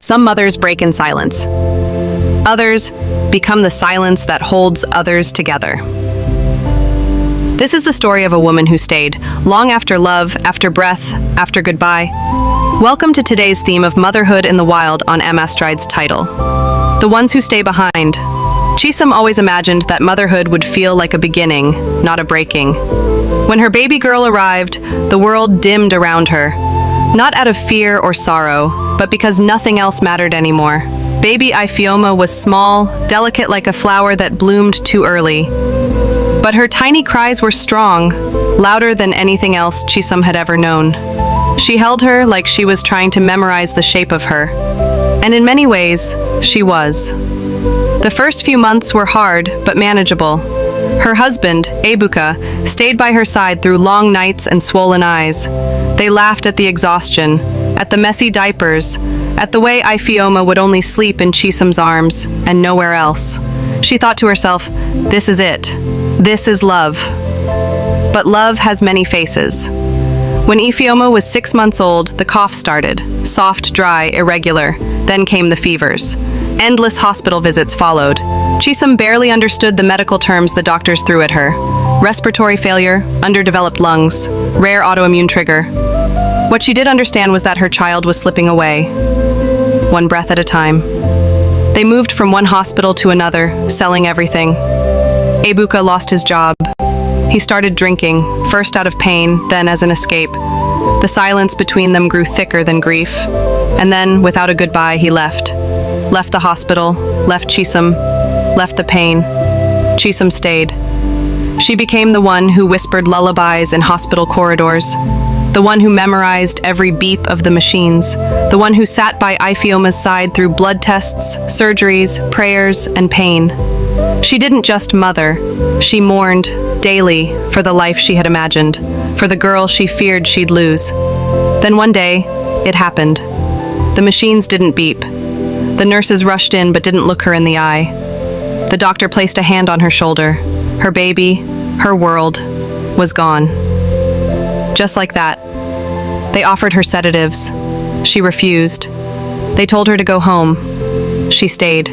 Some mothers break in silence. Others become the silence that holds others together. This is the story of a woman who stayed, long after love, after breath, after goodbye. Welcome to today's theme of motherhood in the wild on Amastrides' title. The ones who stay behind. Chisom always imagined that motherhood would feel like a beginning, not a breaking. When her baby girl arrived, the world dimmed around her. Not out of fear or sorrow, but because nothing else mattered anymore. Baby Ifeoma was small, delicate like a flower that bloomed too early. But her tiny cries were strong, louder than anything else Chisom had ever known. She held her like she was trying to memorize the shape of her. And in many ways, she was. The first few months were hard, but manageable. Her husband, Ebuka, stayed by her side through long nights and swollen eyes. They laughed at the exhaustion, at the messy diapers, at the way Ifeoma would only sleep in Chisom's arms and nowhere else. She thought to herself, this is it. This is love. But love has many faces. When Ifeoma was 6 months old, the cough started, soft, dry, irregular. Then came the fevers. Endless hospital visits followed. Chisom barely understood the medical terms the doctors threw at her. Respiratory failure, underdeveloped lungs, rare autoimmune trigger. What she did understand was that her child was slipping away, one breath at a time. They moved from one hospital to another, selling everything. Ebuka lost his job. He started drinking, first out of pain, then as an escape. The silence between them grew thicker than grief. And then, without a goodbye, he left. Left the hospital, left Chisom, left the pain. Chisom stayed. She became the one who whispered lullabies in hospital corridors, the one who memorized every beep of the machines, the one who sat by Ifeoma's side through blood tests, surgeries, prayers, and pain. She didn't just mother, she mourned daily for the life she had imagined, for the girl she feared she'd lose. Then one day, it happened. The machines didn't beep. The nurses rushed in but didn't look her in the eye. The doctor placed a hand on her shoulder. Her baby, her world, was gone. Just like that. They offered her sedatives. She refused. They told her to go home. She stayed.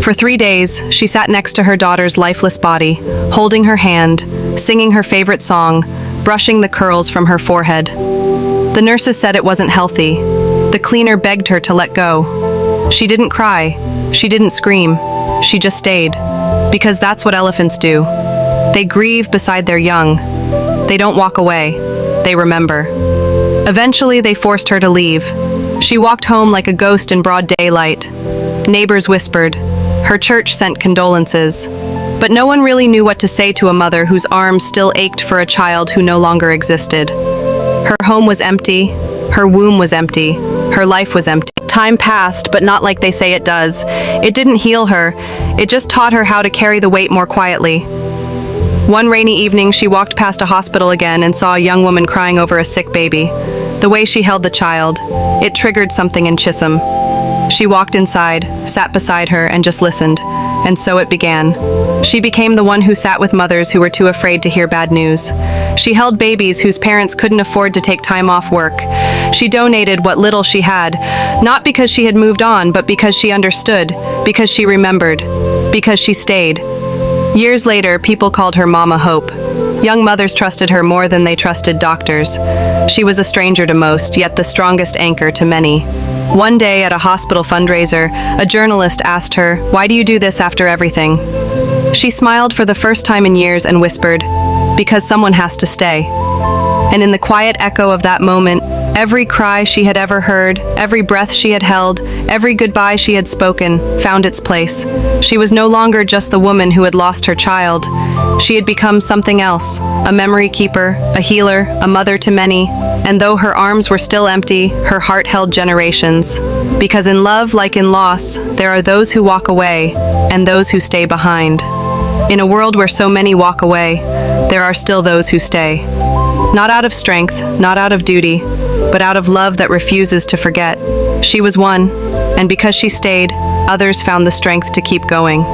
For 3 days, she sat next to her daughter's lifeless body, holding her hand, singing her favorite song, brushing the curls from her forehead. The nurses said it wasn't healthy. The cleaner begged her to let go. She didn't cry. She didn't scream. She just stayed. Because that's what elephants do. They grieve beside their young. They don't walk away. They remember. Eventually, they forced her to leave. She walked home like a ghost in broad daylight. Neighbors whispered. Her church sent condolences. But no one really knew what to say to a mother whose arms still ached for a child who no longer existed. Her home was empty. Her womb was empty. Her life was empty. Time passed, but not like they say it does. It didn't heal her. It just taught her how to carry the weight more quietly. One rainy evening, she walked past a hospital again and saw a young woman crying over a sick baby. The way she held the child, it triggered something in Chisom. She walked inside, sat beside her, and just listened. And so it began. She became the one who sat with mothers who were too afraid to hear bad news. She held babies whose parents couldn't afford to take time off work. She donated what little she had, not because she had moved on, but because she understood, because she remembered, because she stayed. Years later, people called her Mama Hope. Young mothers trusted her more than they trusted doctors. She was a stranger to most, yet the strongest anchor to many. One day at a hospital fundraiser, a journalist asked her, "Why do you do this after everything?" She smiled for the first time in years and whispered, "Because someone has to stay." And in the quiet echo of that moment, every cry she had ever heard, every breath she had held, every goodbye she had spoken, found its place. She was no longer just the woman who had lost her child. She had become something else, a memory keeper, a healer, a mother to many. And though her arms were still empty, her heart held generations. Because in love, like in loss, there are those who walk away and those who stay behind. In a world where so many walk away, there are still those who stay. Not out of strength, not out of duty, but out of love that refuses to forget. She was one, and because she stayed, others found the strength to keep going.